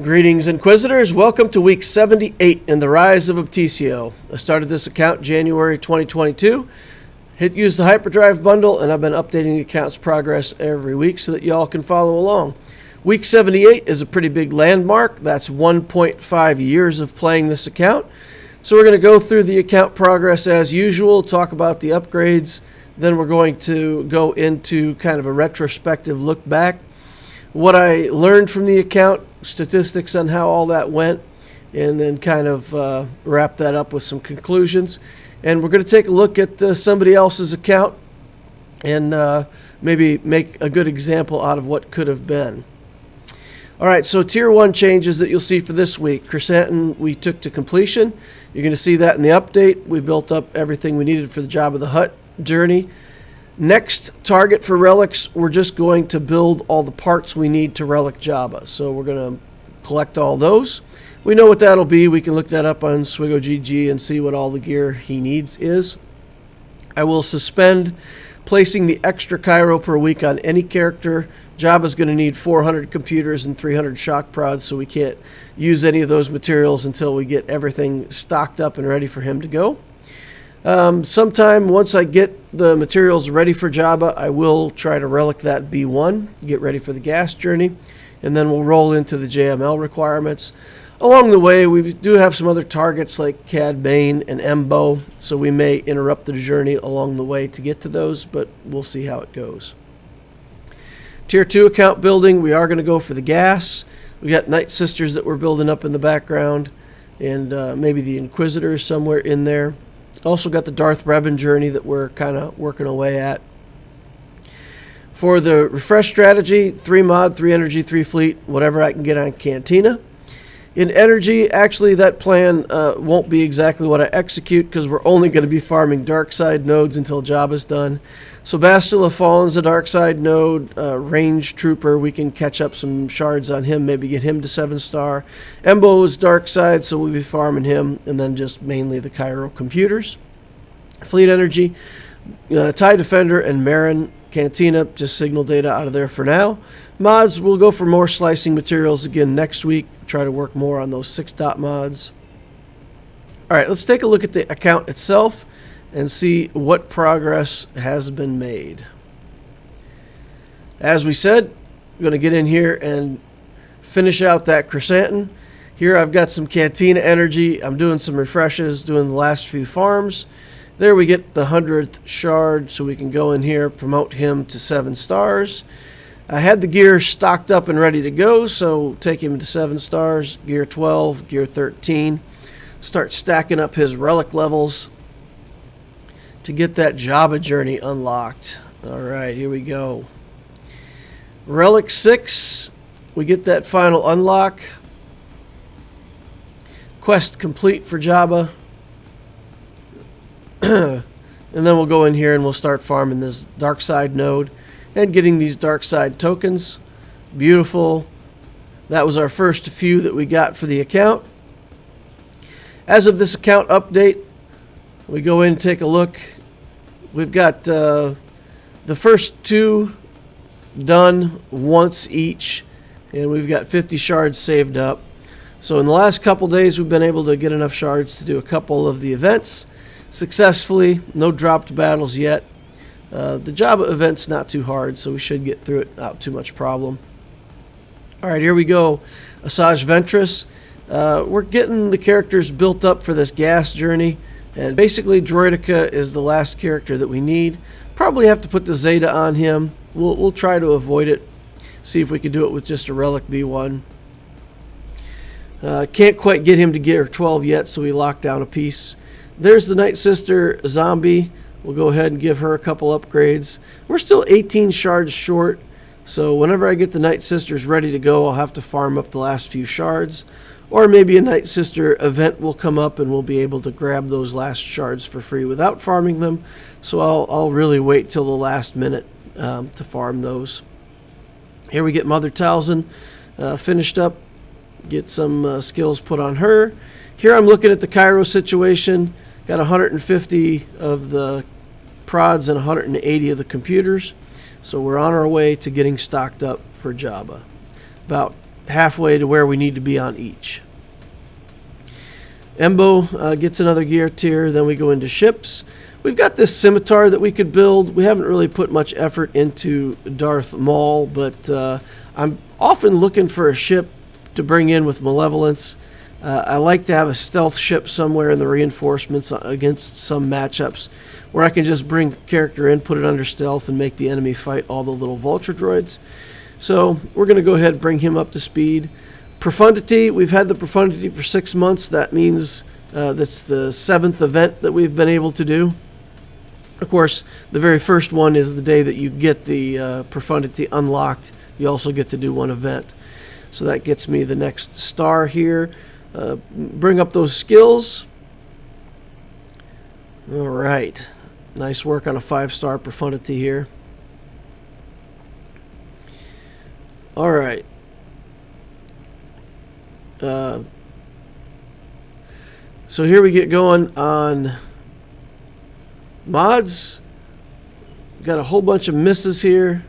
Greetings, Inquisitors. Welcome to week 78 in the Rise of Obticeo. I started this account January 2022. Use the Hyperdrive bundle, and I've been updating the account's progress every week so that y'all can follow along. Week 78 is a pretty big landmark. That's 1.5 years of playing this account. So we're going to go through the account progress as usual, talk about the upgrades. Then we're going to go into kind of a retrospective look back. What I learned from the account, statistics on how all that went, and then kind of wrap that up with some conclusions. And we're going to take a look at somebody else's account and maybe make a good example out of what could have been. All right, so Tier 1 changes that you'll see for this week. Krrsantan we took to completion. You're going to see that in the update. We built up everything we needed for the Jabba the Hutt journey. Next target for relics, we're just going to build all the parts we need to relic Jabba. So we're going to collect all those. We know what that'll be. We can look that up on SWGOH and see what all the gear he needs is. I will suspend placing the extra Cairo per week on any character. Jabba's going to need 400 computers and 300 shock prods, so we can't use any of those materials until we get everything stocked up and ready for him to go. Sometime once I get the materials ready for Jabba, I will try to relic that B1, get ready for the gas journey, and then we'll roll into the JML requirements. Along the way, we do have some other targets like Cad Bane and Embo, so we may interrupt the journey along the way to get to those, but we'll see how it goes. Tier 2 account building, we are going to go for the gas. We got Night Sisters that we're building up in the background, and maybe the Inquisitors somewhere in there. Also got the Darth Revan journey that we're kind of working away at. For the refresh strategy, 3 mod, 3 energy, 3 fleet, whatever I can get on Cantina. In energy, actually that plan won't be exactly what I execute because we're only going to be farming dark side nodes until Jabba's done. So Bastila Fallen's a dark side node, range trooper, we can catch up some shards on him, maybe get him to 7-star. Embo is dark side, so we'll be farming him, and then just mainly the Cairo computers. Fleet energy, TIE Defender and Marin Cantina, just signal data out of there for now. Mods, we'll go for more slicing materials again next week, try to work more on those 6-dot mods. All right, let's take a look at the account itself and see what progress has been made. As we said, we're going to get in here and finish out that Krrsantan. Here I've got some Cantina energy. I'm doing some refreshes, doing the last few farms. There we get the 100th shard, so we can go in here, promote him to 7 stars. I had the gear stocked up and ready to go, so take him to 7 stars, gear 12, gear 13. Start stacking up his relic levels to get that Jabba journey unlocked. All right, here we go. Relic 6, we get that final unlock. Quest complete for Jabba. And then we'll go in here and we'll start farming this dark side node and getting these dark side tokens. Beautiful. That was our first few that we got for the account. As of this account update, we go in and take a look. We've got the first 2 done once each, and we've got 50 shards saved up. So in the last couple days, we've been able to get enough shards to do a couple of the events successfully. No dropped battles yet. The Jabba event's not too hard, so we should get through it without too much problem. All right, here we go. Asajj Ventress. We're getting the characters built up for this gas journey, and basically Droideka is the last character that we need. Probably have to put the Zeta on him. We'll try to avoid it. See if we can do it with just a relic B1. Can't quite get him to gear 12 yet, so we lock down a piece. There's the Night Sister zombie. We'll go ahead and give her a couple upgrades. We're still 18 shards short, so whenever I get the Night Sisters ready to go, I'll have to farm up the last few shards. Or maybe a Night Sister event will come up and we'll be able to grab those last shards for free without farming them. So I'll really wait till the last minute to farm those. Here we get Mother Talzin finished up. Get some skills put on her. Here I'm looking at the Cairo situation. Got 150 of the prods and 180 of the computers. So we're on our way to getting stocked up for Jabba. About halfway to where we need to be on each. Embo gets another gear tier. Then we go into ships. We've got this scimitar that we could build. We haven't really put much effort into Darth Maul, but I'm often looking for a ship to bring in with malevolence. I like to have a stealth ship somewhere in the reinforcements against some matchups where I can just bring character in, put it under stealth, and make the enemy fight all the little vulture droids. So we're going to go ahead and bring him up to speed. Profundity, we've had the Profundity for 6 months. That means that's the 7th event that we've been able to do. Of course, the very first one is the day that you get the Profundity unlocked. You also get to do one event. So that gets me the next star here. Bring up those skills. All right. Nice work on a 5-star Profundity here. All right. So here we get going on mods. Got a whole bunch of misses here.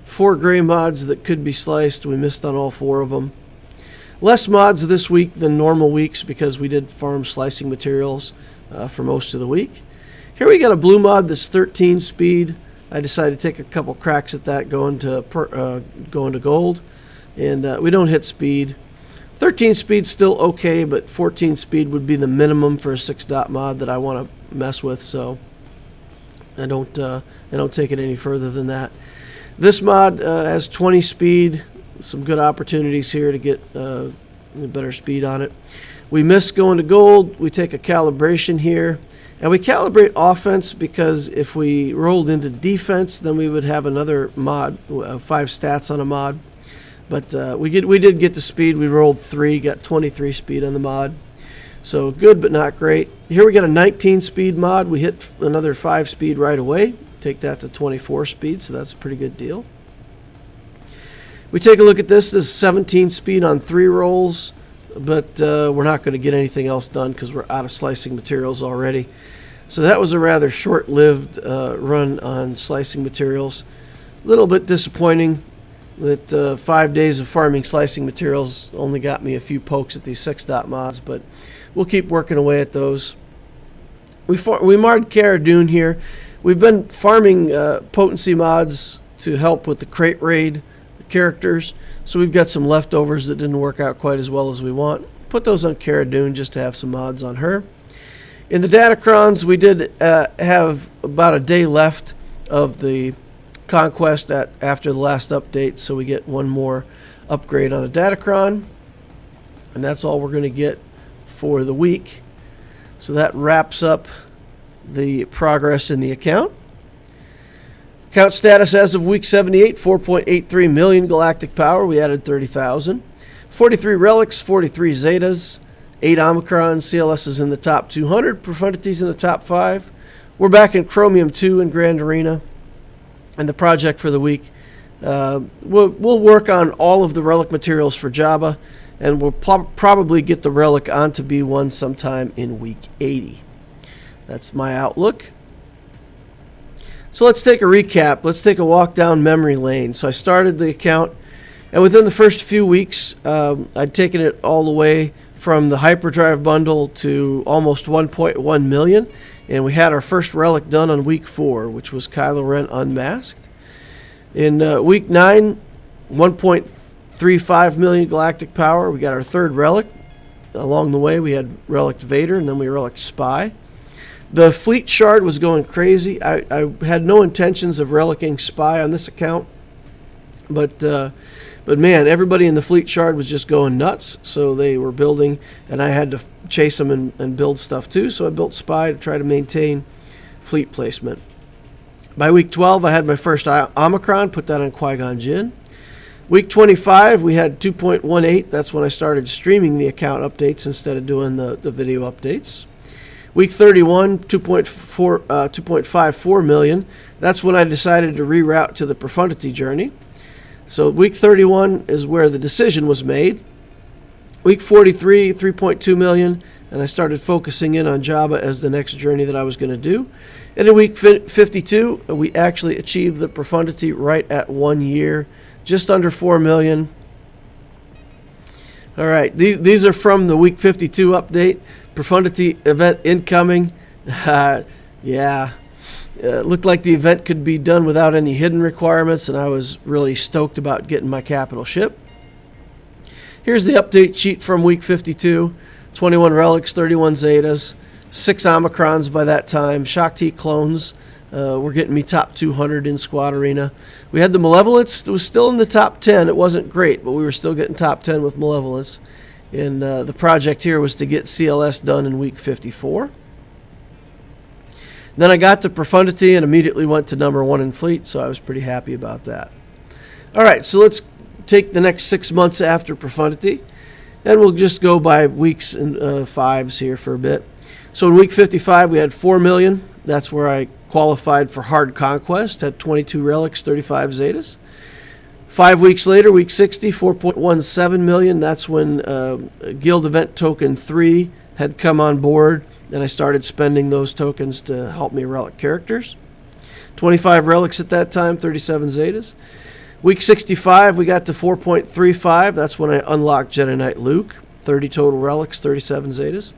4 gray mods that could be sliced. We missed on all 4 of them. Less mods this week than normal weeks because we did farm slicing materials for most of the week. Here we got a blue mod that's 13 speed. I decided to take a couple cracks at that going to gold. And we don't hit speed. 13 speed's still okay, but 14 speed would be the minimum for a 6-dot mod that I want to mess with, so I don't take it any further than that. This mod has 20 speed. Some good opportunities here to get better speed on it. We miss going to gold. We take a calibration here. And we calibrate offense because if we rolled into defense, then we would have another mod, 5 stats on a mod. But we did get the speed. We rolled 3, got 23 speed on the mod. So good, but not great. Here we got a 19 speed mod. We hit another 5 speed right away. Take that to 24 speed, so that's a pretty good deal. We take a look at this. This is 17 speed on 3 rolls, but we're not going to get anything else done because we're out of slicing materials already. So that was a rather short-lived run on slicing materials. A little bit disappointing that 5 days of farming slicing materials only got me a few pokes at these 6-dot mods, but we'll keep working away at those. We marred Cara Dune here. We've been farming potency mods to help with the crate raid characters, so we've got some leftovers that didn't work out quite as well as we want. Put those on Cara Dune just to have some mods on her. In the Datacrons, we did have about a day left of the conquest after the last update, so we get one more upgrade on a Datacron, and that's all we're going to get for the week. So that wraps up the progress in the account. Account status as of week 78, 4.83 million galactic power. We added 30,000. 43 relics, 43 zetas, 8 omicrons. CLS is in the top 200. Profundities in the top 5. We're back in Chromium 2 in Grand Arena. And the project for the week, we'll work on all of the relic materials for Jabba, and we'll probably get the relic onto B1 sometime in week 80. That's my outlook. So let's take a recap. Let's take a walk down memory lane. So I started the account, and within the first few weeks, I'd taken it all the way from the Hyperdrive bundle to almost 1.1 million. And we had our first relic done on week 4, which was Kylo Ren Unmasked. In week 9, 1.35 million galactic power. We got our 3rd relic. Along the way, we had relic'd Vader, and then we relic'd Spy. The fleet shard was going crazy. I had no intentions of relicing Spy on this account, but man, everybody in the fleet shard was just going nuts. So they were building, and I had to chase them and build stuff too. So I built Spy to try to maintain fleet placement. By week 12, I had my first Omicron, put that on Qui-Gon Jinn. Week 25, we had 2.18. That's when I started streaming the account updates instead of doing the video updates. Week 31, 2.54 million. That's when I decided to reroute to the Profundity journey. So week 31 is where the decision was made. Week 43, 3.2 million, and I started focusing in on Jabba as the next journey that I was going to do. And in week 52, we actually achieved the Profundity right at 1 year, just under 4 million. All right, these are from the week 52 update. Profundity event incoming. Yeah, looked like the event could be done without any hidden requirements, and I was really stoked about getting my capital ship. Here's the update sheet from week 52. 21 relics, 31 zetas, 6 omicrons by that time. Shock T clones were getting me top 200 in Squad Arena. We had the Malevolence. It was still in the top 10. It wasn't great, but we were still getting top 10 with Malevolence. And the project here was to get CLS done in week 54. Then I got to Profundity and immediately went to number 1 in Fleet, so I was pretty happy about that. All right, so let's take the next 6 months after Profundity, and we'll just go by weeks and fives here for a bit. So in week 55, we had 4 million. That's where I qualified for Hard Conquest, had 22 relics, 35 zetas. 5 weeks later, week 60, 4.17 million. That's when Guild Event Token 3 had come on board, and I started spending those tokens to help me relic characters. 25 relics at that time, 37 zetas. Week 65, we got to 4.35. That's when I unlocked Jedi Knight Luke, 30 total relics, 37 zetas.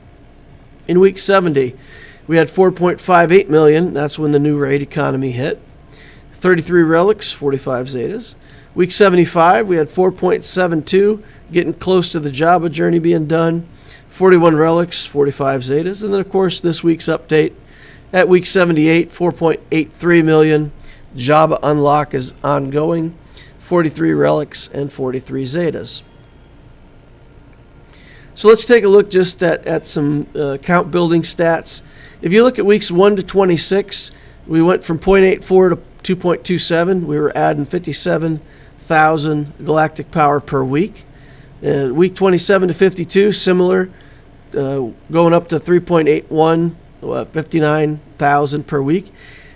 In week 70, we had 4.58 million. That's when the new raid economy hit. 33 relics, 45 zetas. Week 75, we had 4.72, getting close to the Jabba journey being done. 41 relics, 45 zetas. And then, of course, this week's update. At week 78, 4.83 million. Jabba unlock is ongoing. 43 relics and 43 zetas. So let's take a look just at some account building stats. If you look at weeks 1 to 26, we went from 0.84 to 2.27. We were adding 57,000 galactic power per week. Week 27 to 52, similar, going up to 3.81, 59,000 per week.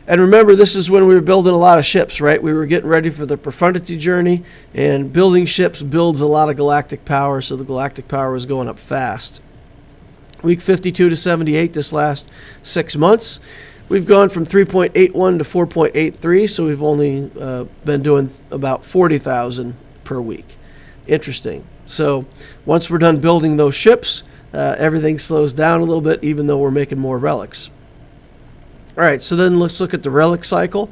And remember, this is when we were building a lot of ships, right? We were getting ready for the Profundity journey, and building ships builds a lot of galactic power, so the galactic power was going up fast. Week 52 to 78, this last 6 months, we've gone from 3.81 to 4.83, so we've only been doing about 40,000 per week. Interesting. So once we're done building those ships, everything slows down a little bit, even though we're making more relics. All right, so then let's look at the relic cycle.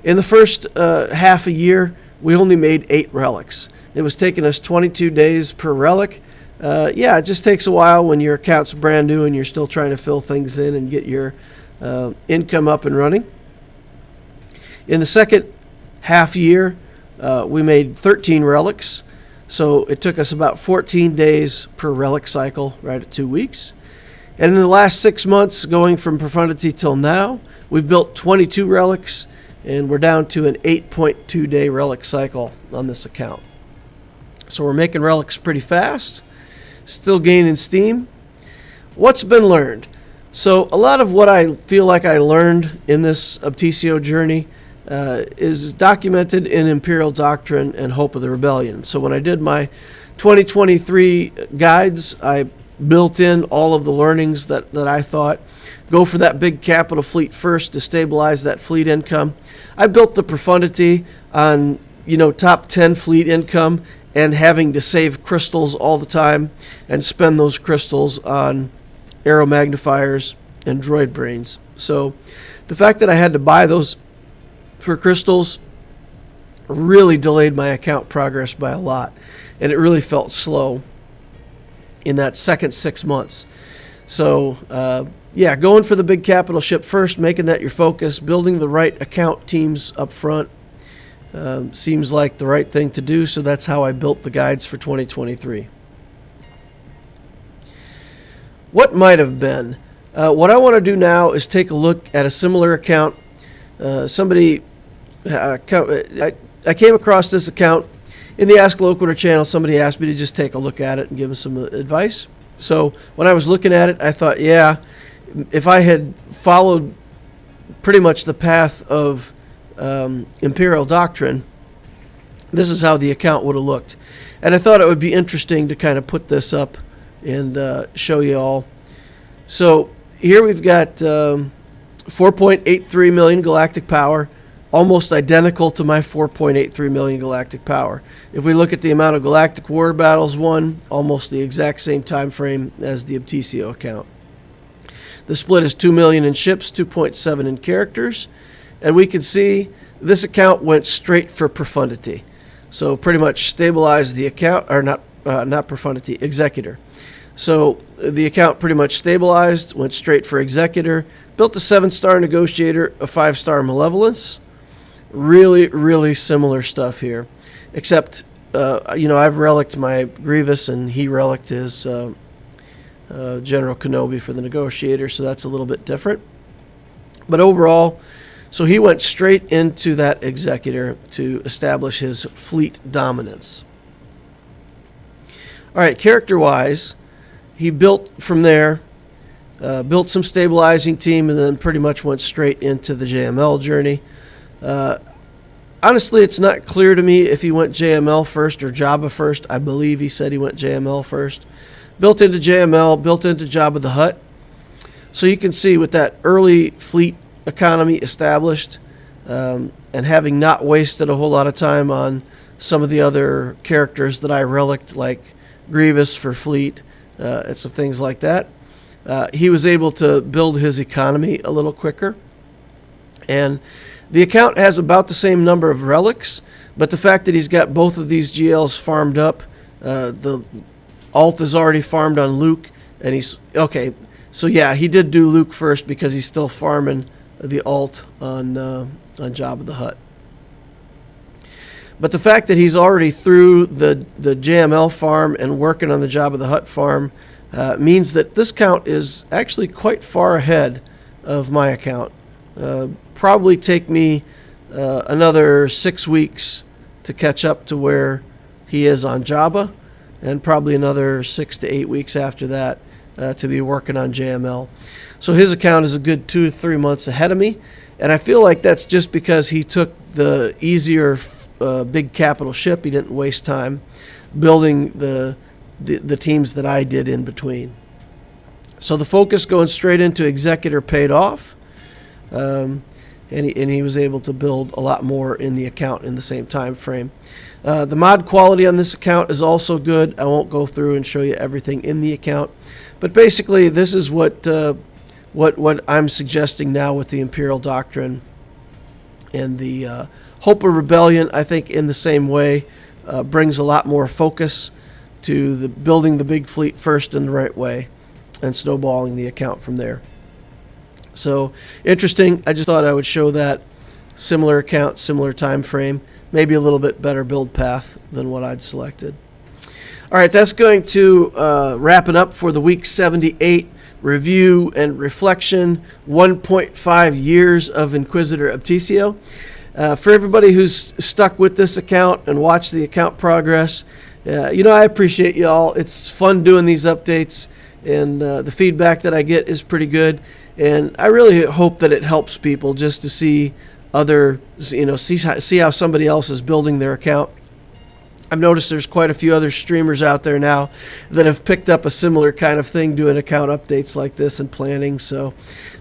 In the first half a year, we only made 8 relics. It was taking us 22 days per relic. Yeah, it just takes a while when your account's brand new and you're still trying to fill things in and get your income up and running. In the second half year, we made 13 relics. So it took us about 14 days per relic cycle, right at 2 weeks. And in the last 6 months, going from Profundity till now, we've built 22 relics, and we're down to an 8.2 day relic cycle on this account. So we're making relics pretty fast, still gaining steam. What's been learned? So a lot of what I feel like I learned in this Obticeo journey is documented in Imperial Doctrine and Hope of the Rebellion. So when I did my 2023 guides, I built in all of the learnings that I thought. Go for that big capital fleet first to stabilize that fleet income. I built the Profundity on, top 10 fleet income and having to save crystals all the time and spend those crystals on aero magnifiers and droid brains. So the fact that I had to buy those for crystals really delayed my account progress by a lot, and it really felt slow in that second 6 months. So yeah, going for the big capital ship first, making that your focus, building the right account teams up front seems like the right thing to do. So that's how I built the guides for 2023. What might have been? What I want to do now is take a look at a similar account. I came across this account in the Ask Loquitur channel. Somebody asked me to just take a look at it and give us some advice. So when I was looking at it, I thought, yeah, if I had followed pretty much the path of Imperial Doctrine, this is how the account would have looked. And I thought it would be interesting to kind of put this up and show you all. So here we've got 4.83 million galactic power, almost identical to my 4.83 million galactic power. If we look at the amount of galactic war battles won, almost the exact same time frame as the Obticeo account. The split is 2 million in ships, 2.7 in characters, and we can see this account went straight for profundity. So pretty much stabilized the account, or not profundity, executor. So the account pretty much stabilized, went straight for executor, built a 7-star negotiator, a 5-star malevolence. Really, really similar stuff here, except I've relic'd my Grievous and he relic'd his General Kenobi for the negotiator, so that's a little bit different. But overall, so he went straight into that executor to establish his fleet dominance. All right, character-wise, he built from there, built some stabilizing team, and then pretty much went straight into the JML journey. Honestly, it's not clear to me if he went JML first or Jabba first. I believe he said he went JML first. Built into JML, built into Jabba the Hutt. So you can see with that early fleet economy established, and having not wasted a whole lot of time on some of the other characters that I relic'd, like Grievous for fleet, and some things like that, he was able to build his economy a little quicker. And the account has about the same number of relics, but the fact that he's got both of these GLs farmed up, the alt is already farmed on Luke, and he's okay. So yeah, he did do Luke first because he's still farming the alt on Jabba the Hutt. But the fact that he's already through the JML farm and working on the Jabba the Hutt farm means that this count is actually quite far ahead of my account. Probably take me another 6 weeks to catch up to where he is on Jabba, and probably another 6 to 8 weeks after that to be working on JML. So his account is a good 2 to 3 months ahead of me, and I feel like that's just because he took the easier big capital ship. He didn't waste time building the teams that I did in between. So the focus going straight into executor paid off. And he was able to build a lot more in the account in the same time frame. The mod quality on this account is also good. I won't go through and show you everything in the account, but basically this is what I'm suggesting now with the Imperial Doctrine and the Hope of Rebellion. I think in the same way brings a lot more focus to the building the big fleet first in the right way and snowballing the account from there. So interesting. I just thought I would show that similar account, similar time frame, maybe a little bit better build path than what I'd selected. All right, that's going to wrap it up for the week 78 review and reflection, 1.5 years of Inquisitor Obticeo. For everybody who's stuck with this account and watched the account progress, I appreciate you all. It's fun doing these updates, and the feedback that I get is pretty good. And I really hope that it helps people just to see see how somebody else is building their account. I've noticed there's quite a few other streamers out there now that have picked up a similar kind of thing, doing account updates like this and planning. So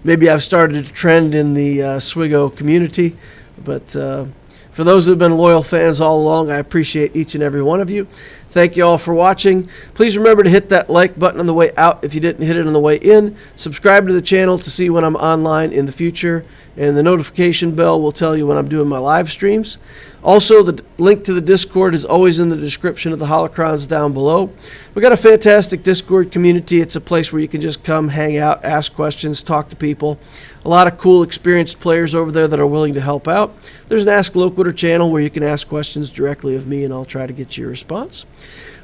maybe I've started a trend in the SWGOH community. But for those who have been loyal fans all along, I appreciate each and every one of you. Thank you all for watching. Please remember to hit that like button on the way out if you didn't hit it on the way in. Subscribe to the channel to see when I'm online in the future. And the notification bell will tell you when I'm doing my live streams. Also, the link to the Discord is always in the description of the holocrons down below. We've got a fantastic Discord community. It's a place where you can just come, hang out, ask questions, talk to people. A lot of cool, experienced players over there that are willing to help out. There's an Ask Loquitur channel where you can ask questions directly of me, and I'll try to get you a response.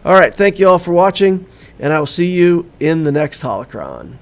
All right, thank you all for watching, and I will see you in the next holocron.